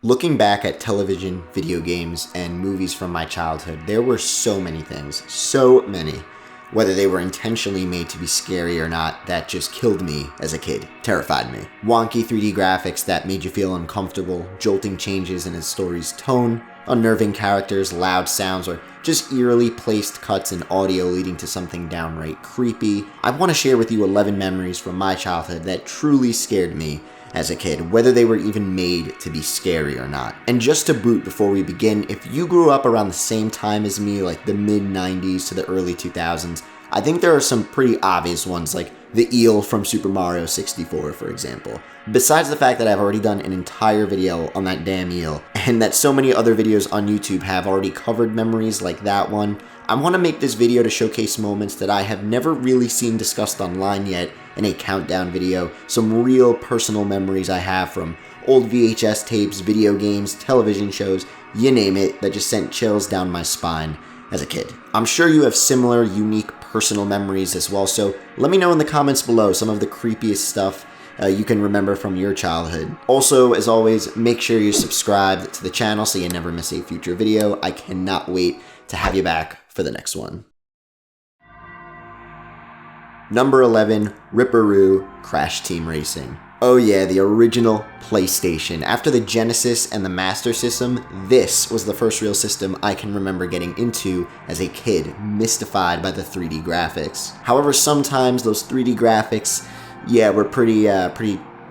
Looking back at television, video games, and movies from my childhood, there were so many things, so many, whether they were intentionally made to be scary or not, that just killed me as a kid, terrified me. Wonky 3D graphics that made you feel uncomfortable, jolting changes in a story's tone, unnerving characters, loud sounds, or just eerily placed cuts in audio leading to something downright creepy. I want to share with you 11 memories from my childhood that truly scared me as a kid, whether they were even made to be scary or not. And just to boot before we begin, if you grew up around the same time as me, like the mid-90s to the early 2000s, I think there are some pretty obvious ones, like the eel from Super Mario 64, for example. Besides the fact that I've already done an entire video on that damn eel, and that so many other videos on YouTube have already covered memories like that one, I want to make this video to showcase moments that I have never really seen discussed online yet in a countdown video, some real personal memories I have from old VHS tapes, video games, television shows, you name it, that just sent chills down my spine as a kid. I'm sure you have similar, unique personal memories as well, so let me know in the comments below some of the creepiest stuff you can remember from your childhood. Also, as always, make sure you're subscribed to the channel so you never miss a future video. I cannot wait to have you back for the next one. Number 11, Ripperoo Crash Team Racing. Oh yeah, the original PlayStation. After the Genesis and the Master System, this was the first real system I can remember getting into as a kid, mystified by the 3D graphics. However, sometimes those 3D graphics, yeah, were pretty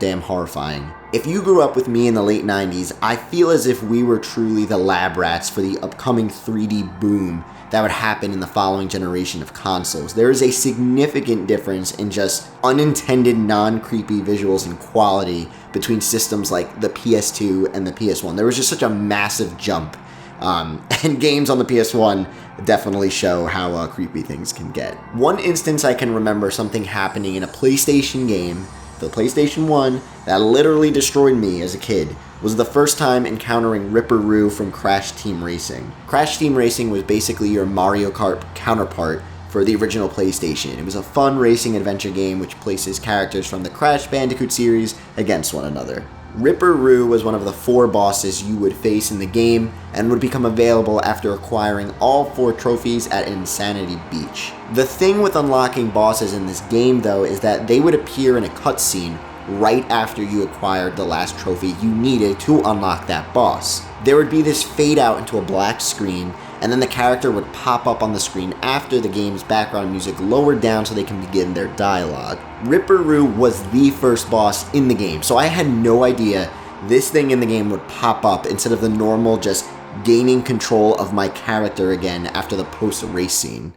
damn horrifying. If you grew up with me in the late 90s, I feel as if we were truly the lab rats for the upcoming 3D boom that would happen in the following generation of consoles. There is a significant difference in just unintended, non-creepy visuals and quality between systems like the PS2 and the PS1. There was just such a massive jump. And games on the PS1 definitely show how creepy things can get. One instance I can remember something happening in a PlayStation game, the PlayStation 1, that literally destroyed me as a kid, was the first time encountering Ripperoo from Crash Team Racing. Crash Team Racing was basically your Mario Kart counterpart for the original PlayStation. It was a fun racing adventure game which places characters from the Crash Bandicoot series against one another. Ripperoo was one of the 4 bosses you would face in the game and would become available after acquiring all 4 trophies at Insanity Beach. The thing with unlocking bosses in this game though is that they would appear in a cutscene right after you acquired the last trophy you needed to unlock that boss. There would be this fade out into a black screen, and then the character would pop up on the screen after the game's background music lowered down so they can begin their dialogue. Ripperoo was the first boss in the game, so I had no idea this thing in the game would pop up instead of the normal just gaining control of my character again after the post-race scene.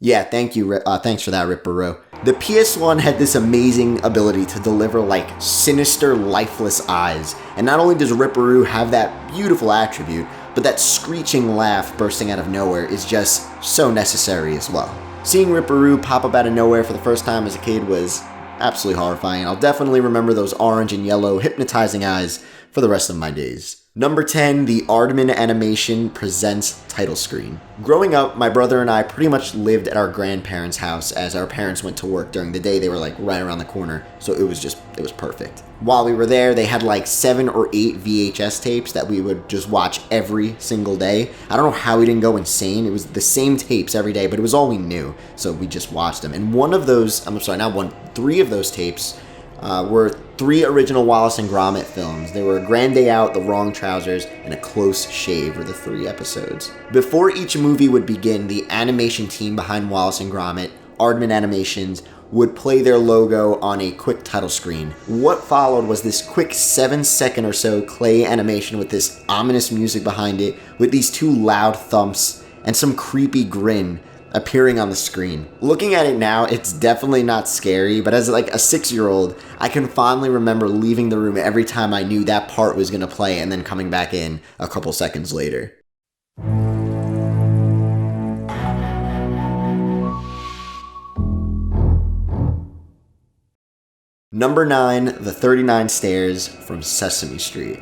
Yeah, thank you. Thanks for that, Ripperoo. The PS1 had this amazing ability to deliver like sinister, lifeless eyes. And not only does Ripperoo have that beautiful attribute, but that screeching laugh bursting out of nowhere is just so necessary as well. Seeing Ripperoo pop up out of nowhere for the first time as a kid was absolutely horrifying. I'll definitely remember those orange and yellow hypnotizing eyes for the rest of my days. Number 10, the AARDMAN animation presents title screen. Growing up, my brother and I pretty much lived at our grandparents' house as our parents went to work during the day. They were like right around the corner, so it was perfect. While we were there, they had like 7 or 8 VHS tapes that we would just watch every single day. I don't know how we didn't go insane. It was the same tapes every day, but it was all we knew, so we just watched them. And one of those, 3 of those tapes were 3 original Wallace and Gromit films. They were A Grand Day Out, The Wrong Trousers, and A Close Shave were the 3 episodes. Before each movie would begin, the animation team behind Wallace and Gromit, AARDMAN Animations, would play their logo on a quick title screen. What followed was this quick 7-second or so clay animation with this ominous music behind it, with these 2 loud thumps and some creepy grin appearing on the screen. Looking at it now, it's definitely not scary, but as like a 6-year-old, I can fondly remember leaving the room every time I knew that part was gonna play and then coming back in a couple seconds later. Number 9, The 39 Stairs from Sesame Street.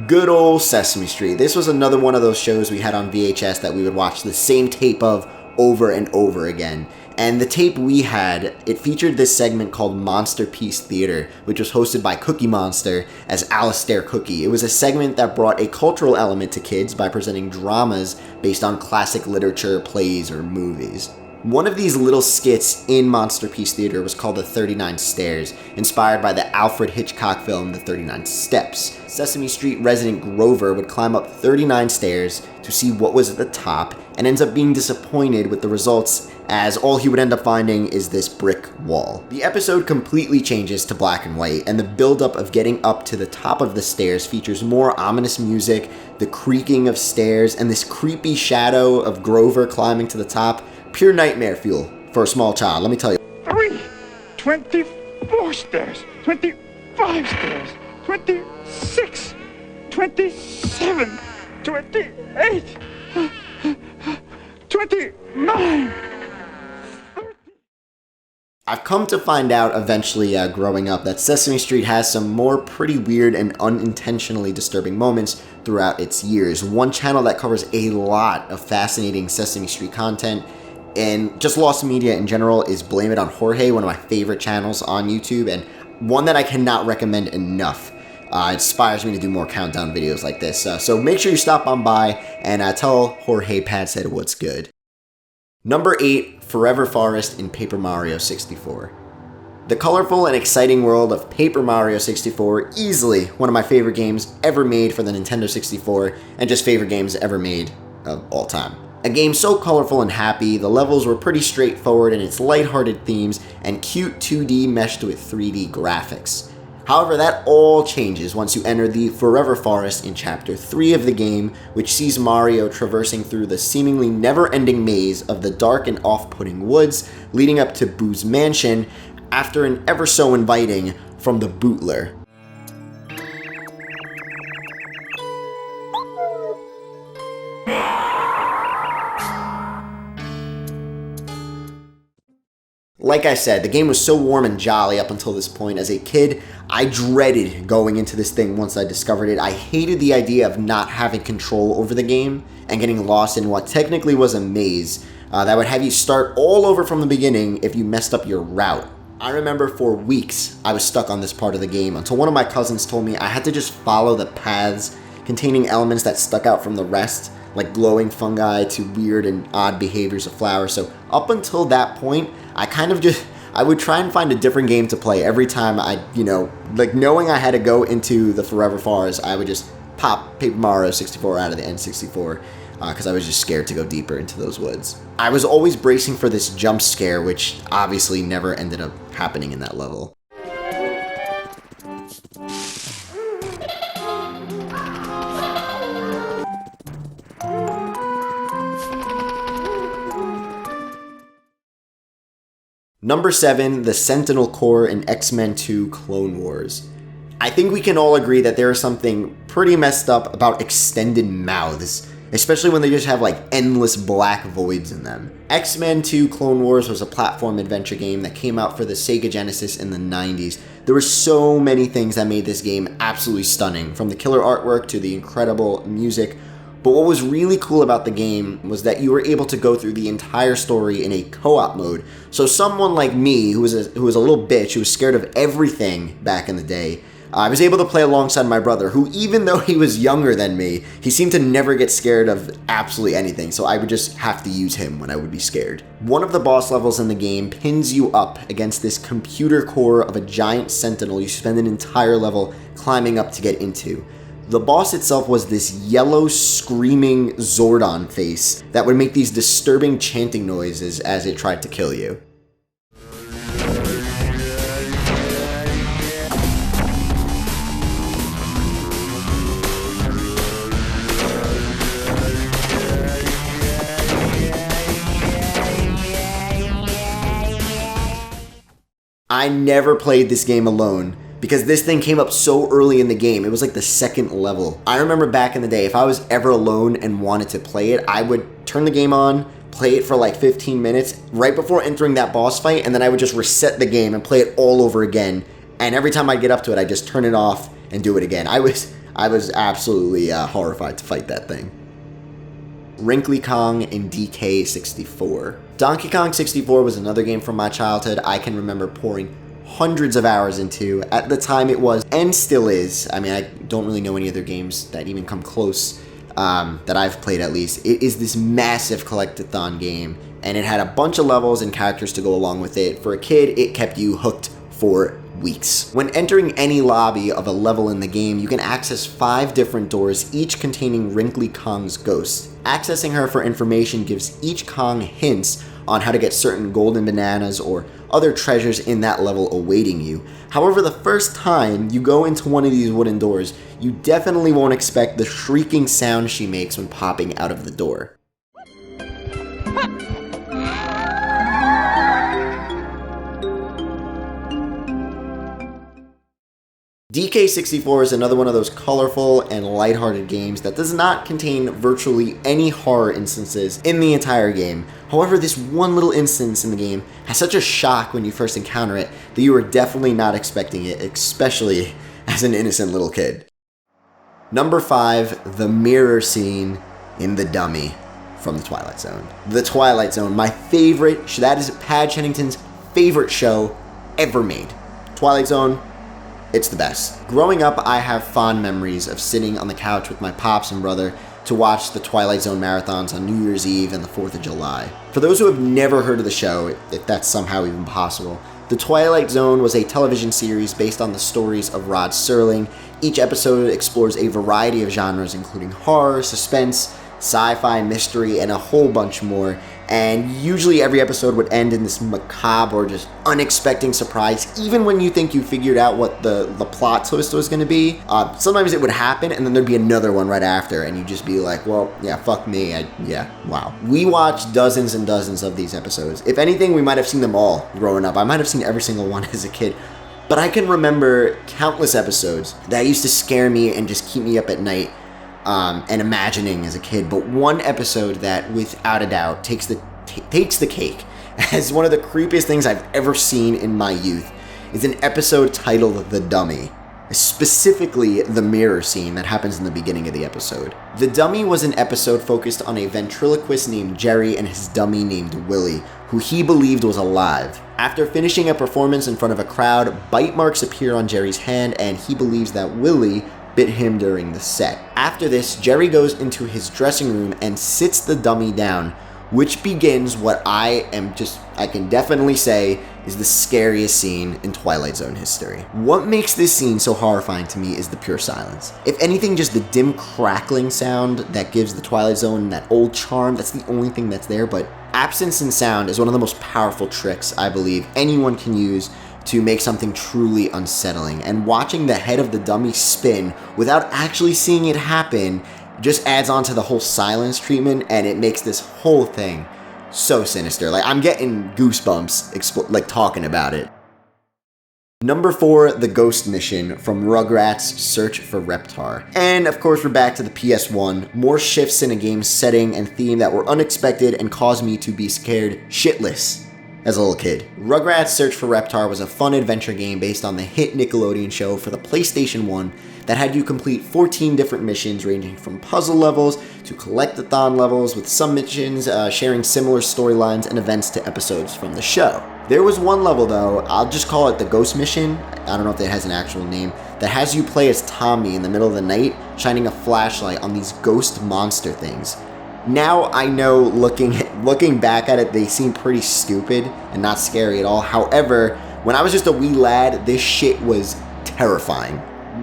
Good old Sesame Street. This was another one of those shows we had on VHS that we would watch the same tape of over and over again. And the tape we had, it featured this segment called Monster Piece Theater, which was hosted by Cookie Monster as Alistair Cookie. It was a segment that brought a cultural element to kids by presenting dramas based on classic literature, plays, or movies. One of these little skits in Monster Piece Theater was called The 39 Stairs, inspired by the Alfred Hitchcock film The 39 Steps. Sesame Street resident Grover would climb up 39 stairs to see what was at the top, and ends up being disappointed with the results, as all he would end up finding is this brick wall. The episode completely changes to black and white, and the buildup of getting up to the top of the stairs features more ominous music, the creaking of stairs, and this creepy shadow of Grover climbing to the top. Pure nightmare fuel for a small child, let me tell you. 24 stairs, 25 stairs, 26, 27, 28, 29. I've come to find out eventually growing up that Sesame Street has some more pretty weird and unintentionally disturbing moments throughout its years. One channel that covers a lot of fascinating Sesame Street content and just lost media in general is Blame It on Jorge, one of my favorite channels on YouTube, and one that I cannot recommend enough. It inspires me to do more countdown videos like this. So make sure you stop on by and tell Jorge Pat said what's good. Number 8, Forever Forest in Paper Mario 64. The colorful and exciting world of Paper Mario 64, easily one of my favorite games ever made for the Nintendo 64, and just favorite games ever made of all time. A game so colorful and happy, the levels were pretty straightforward in its lighthearted themes, and cute 2D meshed with 3D graphics. However, that all changes once you enter the Forever Forest in Chapter 3 of the game, which sees Mario traversing through the seemingly never-ending maze of the dark and off-putting woods, leading up to Boo's mansion, after an ever-so-inviting from the Bootler. Like I said, the game was so warm and jolly up until this point. As a kid, I dreaded going into this thing once I discovered it. I hated the idea of not having control over the game and getting lost in what technically was a maze that would have you start all over from the beginning if you messed up your route. I remember for weeks I was stuck on this part of the game until one of my cousins told me I had to just follow the paths containing elements that stuck out from the rest, like glowing fungi to weird and odd behaviors of flowers. So up until that point, I would try and find a different game to play every time like knowing I had to go into the Forever Forest, I would just pop Paper Mario 64 out of the N64 because I was just scared to go deeper into those woods. I was always bracing for this jump scare, which obviously never ended up happening in that level. Number 7, the Sentinel Core in X-Men 2 Clone Wars. I think we can all agree that there is something pretty messed up about extended mouths, especially when they just have like endless black voids in them. X-Men 2 Clone Wars was a platform adventure game that came out for the Sega Genesis in the 90s. There were so many things that made this game absolutely stunning, from the killer artwork to the incredible music. But what was really cool about the game was that you were able to go through the entire story in a co-op mode. So someone like me, who was a little bitch, who was scared of everything back in the day, I was able to play alongside my brother, who, even though he was younger than me, he seemed to never get scared of absolutely anything, so I would just have to use him when I would be scared. One of the boss levels in the game pins you up against this computer core of a giant sentinel you spend an entire level climbing up to get into. The boss itself was this yellow, screaming Zordon face that would make these disturbing chanting noises as it tried to kill you. I never played this game alone, because this thing came up so early in the game. It was like the second level. I remember back in the day, if I was ever alone and wanted to play it, I would turn the game on, play it for like 15 minutes right before entering that boss fight, and then I would just reset the game and play it all over again And every time I'd get up to it, I'd just turn it off and do it again. I was absolutely horrified to fight that thing. Wrinkly Kong in DK64. Donkey Kong 64 was another game from my childhood I can remember pouring hundreds of hours into. At the time it was, and still is, I mean, I don't really know any other games that even come close, that I've played at least. It is this massive collectathon game, and it had a bunch of levels and characters to go along with it. For a kid, it kept you hooked for weeks. When entering any lobby of a level in the game, you can access 5 different doors, each containing Wrinkly Kong's ghost. Accessing her for information gives each Kong hints on how to get certain golden bananas or other treasures in that level awaiting you. However, the first time you go into one of these wooden doors, you definitely won't expect the shrieking sound she makes when popping out of the door. DK64 is another one of those colorful and lighthearted games that does not contain virtually any horror instances in the entire game. However, this one little instance in the game has such a shock when you first encounter it that you are definitely not expecting it, especially as an innocent little kid. Number 5, the mirror scene in The Dummy from The Twilight Zone. The Twilight Zone, my favorite, that is Pad Chennington's favorite show ever made. Twilight Zone, it's the best. Growing up, I have fond memories of sitting on the couch with my pops and brother to watch the Twilight Zone marathons on New Year's Eve and the 4th of July. For those who have never heard of the show, if that's somehow even possible, The Twilight Zone was a television series based on the stories of Rod Serling. Each episode explores a variety of genres, including horror, suspense, sci-fi, mystery, and a whole bunch more. And usually every episode would end in this macabre or just unexpected surprise, even when you think you figured out what the plot twist was going to be. Sometimes it would happen, and then there'd be another one right after, and you'd just be like, well, yeah, fuck me. Wow. We watched dozens and dozens of these episodes. If anything, we might have seen them all growing up. I might have seen every single one as a kid. But I can remember countless episodes that used to scare me and just keep me up at night. And imagining as a kid, but one episode that without a doubt takes the cake as one of the creepiest things I've ever seen in my youth is an episode titled The Dummy, specifically the mirror scene that happens in the beginning of the episode. The Dummy was an episode focused on a ventriloquist named Jerry and his dummy named Willie, who he believed was alive. After finishing a performance in front of a crowd, bite marks appear on Jerry's hand, and he believes that Willie bit him during the set. After this, Jerry goes into his dressing room and sits the dummy down, which begins what I can definitely say is the scariest scene in Twilight Zone history. What makes this scene so horrifying to me is the pure silence. If anything, just the dim crackling sound that gives the Twilight Zone that old charm, that's the only thing that's there, but absence in sound is one of the most powerful tricks I believe anyone can use to make something truly unsettling. And watching the head of the dummy spin without actually seeing it happen just adds on to the whole silence treatment, and it makes this whole thing so sinister. Like, I'm getting goosebumps talking about it. Number 4, the Ghost Mission from Rugrats Search for Reptar. And of course, we're back to the PS1. More shifts in a game's setting and theme that were unexpected and caused me to be scared shitless as a little kid. Rugrats Search for Reptar was a fun adventure game based on the hit Nickelodeon show for the PlayStation 1 that had you complete 14 different missions ranging from puzzle levels to collectathon levels, with some missions sharing similar storylines and events to episodes from the show. There was one level though, I'll just call it the Ghost Mission, I don't know if it has an actual name, that has you play as Tommy in the middle of the night, shining a flashlight on these ghost monster things. Now I know, looking back at it, they seem pretty stupid and not scary at all. However, when I was just a wee lad, this shit was terrifying.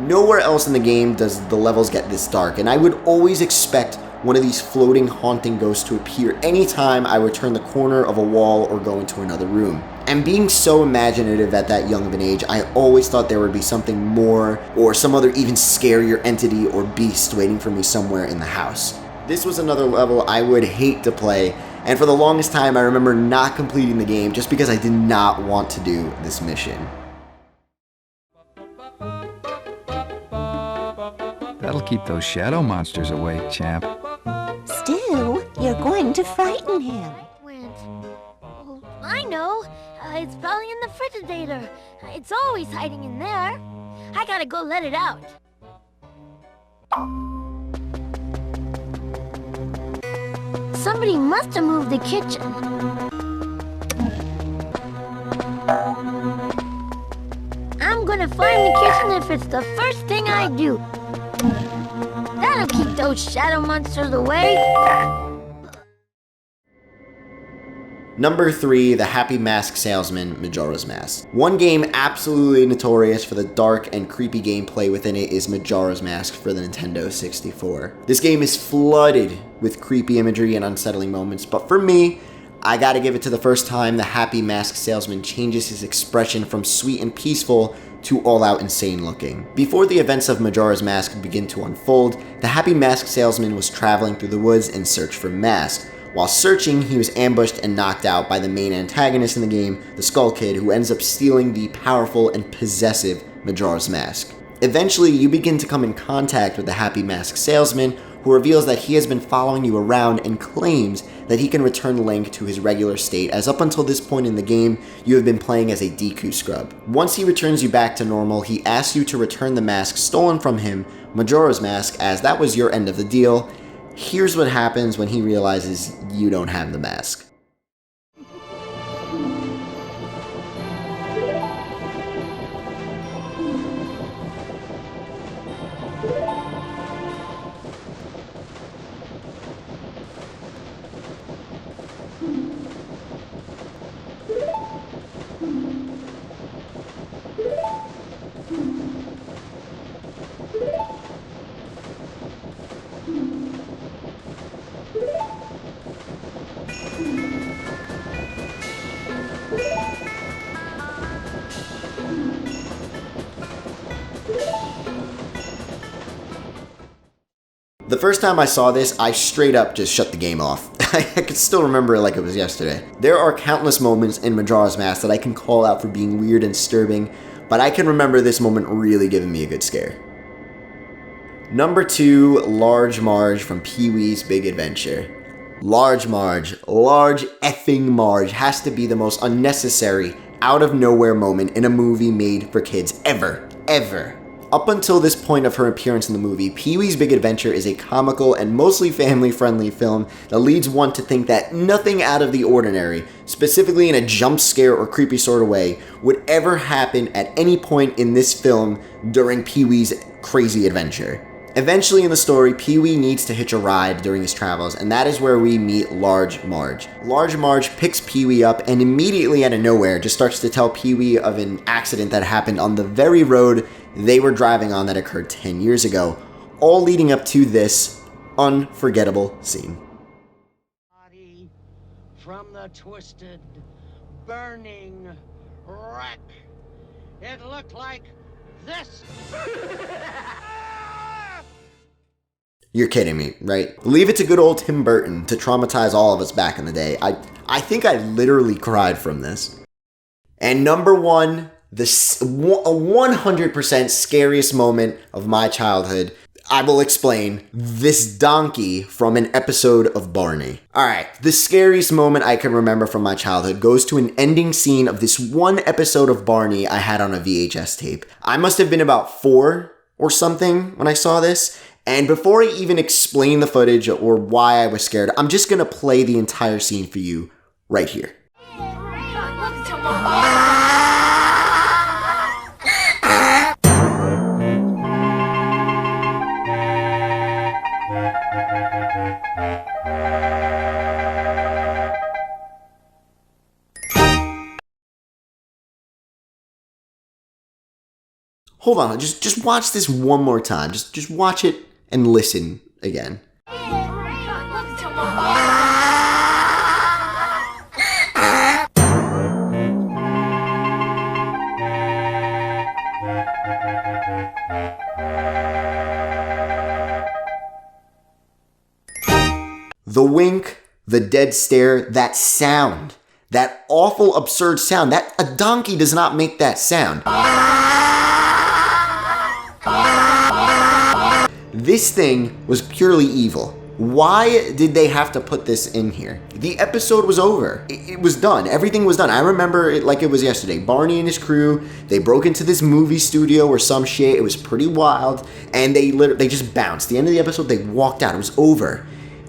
Nowhere else in the game does the levels get this dark, and I would always expect one of these floating haunting ghosts to appear anytime I would turn the corner of a wall or go into another room. And being so imaginative at that young of an age, I always thought there would be something more or some other even scarier entity or beast waiting for me somewhere in the house. This was another level I would hate to play, and for the longest time I remember not completing the game just because I did not want to do this mission. That'll keep those shadow monsters away, champ. Still, you're going to frighten him. Went. Oh, I know. It's probably in the frigidator. It's always hiding in there. I gotta go let it out. Somebody must have moved the kitchen. I'm gonna find the kitchen if it's the first thing I do. That'll keep those shadow monsters away. Number 3, The Happy Mask Salesman, Majora's Mask. One game absolutely notorious for the dark and creepy gameplay within it is Majora's Mask for the Nintendo 64. This game is flooded with creepy imagery and unsettling moments, but for me, I gotta give it to the first time the Happy Mask Salesman changes his expression from sweet and peaceful to all-out insane looking. Before the events of Majora's Mask begin to unfold, the Happy Mask Salesman was traveling through the woods in search for masks. While searching, he was ambushed and knocked out by the main antagonist in the game, the Skull Kid, who ends up stealing the powerful and possessive Majora's Mask. Eventually, you begin to come in contact with the Happy Mask Salesman, who reveals that he has been following you around and claims that he can return Link to his regular state, as up until this point in the game, you have been playing as a Deku scrub. Once he returns you back to normal, he asks you to return the mask stolen from him, Majora's Mask, as that was your end of the deal. Here's what happens when he realizes you don't have the mask. The first time I saw this, I straight up just shut the game off. I can still remember it like it was yesterday. There are countless moments in Majora's Mask that I can call out for being weird and disturbing, but I can remember this moment really giving me a good scare. Number 2, Large Marge from Pee-wee's Big Adventure. Large effing Marge has to be the most unnecessary, out of nowhere moment in a movie made for kids ever. Up until this point of her appearance in the movie, Pee-wee's Big Adventure is a comical and mostly family-friendly film that leads one to think that nothing out of the ordinary, specifically in a jump scare or creepy sort of way, would ever happen at any point in this film during Pee-wee's crazy adventure. Eventually in the story, Pee-wee needs to hitch a ride during his travels, and that is where we meet Large Marge. Large Marge picks Pee-wee up and immediately out of nowhere just starts to tell Pee-wee of an accident that happened on the very road they were driving on that occurred 10 years ago, all leading up to this unforgettable scene. Body from the twisted, burning wreck. It looked like this. You're kidding me, right? Leave it to good old Tim Burton to traumatize all of us back in the day. I think I literally cried from this. And number 1, the 100% scariest moment of my childhood, I will explain, this donkey from an episode of Barney. Alright, the scariest moment I can remember from my childhood goes to an ending scene of this one episode of Barney I had on a VHS tape. I must have been about 4 or something when I saw this, and before I even explain the footage or why I was scared, I'm just gonna play the entire scene for you right here. Hold on, just watch this one more time. Just watch it and listen again. The wink, the dead stare, that sound, that awful absurd sound, that a donkey does not make that sound. This thing was purely evil. Why did they have to put this in here? The episode was over. It was done. Everything was done. I remember it like it was yesterday. Barney and his crew, they broke into this movie studio or some shit. It was pretty wild. And they just bounced. The end of the episode, they walked out. It was over.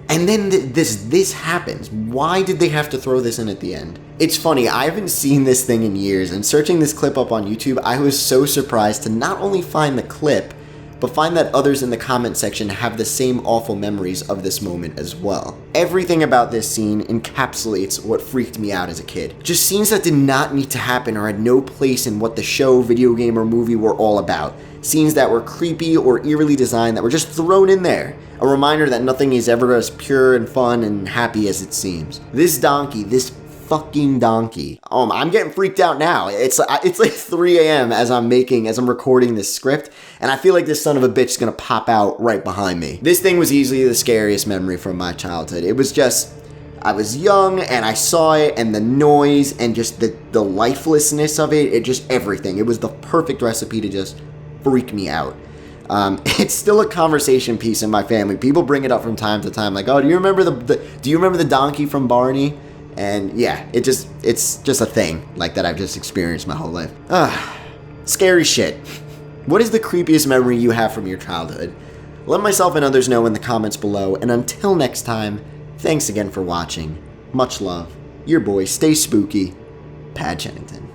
And then this happens. Why did they have to throw this in at the end? It's funny, I haven't seen this thing in years, and searching this clip up on YouTube, I was so surprised to not only find the clip, but find that others in the comment section have the same awful memories of this moment as well. Everything about this scene encapsulates what freaked me out as a kid. Just scenes that did not need to happen or had no place in what the show, video game, or movie were all about. Scenes that were creepy or eerily designed that were just thrown in there. A reminder that nothing is ever as pure and fun and happy as it seems. This donkey, this fucking donkey. I'm getting freaked out now. It's like 3 a.m. as I'm recording this script, and I feel like this son of a bitch is gonna pop out right behind me. This thing was easily the scariest memory from my childhood. It was just, I was young and I saw it, and the noise and just the lifelessness of it just everything. It was the perfect recipe to just freak me out. It's still a conversation piece in my family. People bring it up from time to time, like, "Oh, do you remember the donkey from Barney?" And yeah, it's just a thing like that I've just experienced my whole life. Scary shit. What is the creepiest memory you have from your childhood? Let myself and others know in the comments below, and until next time, thanks again for watching. Much love. Your boy, stay spooky, Pad Chennington.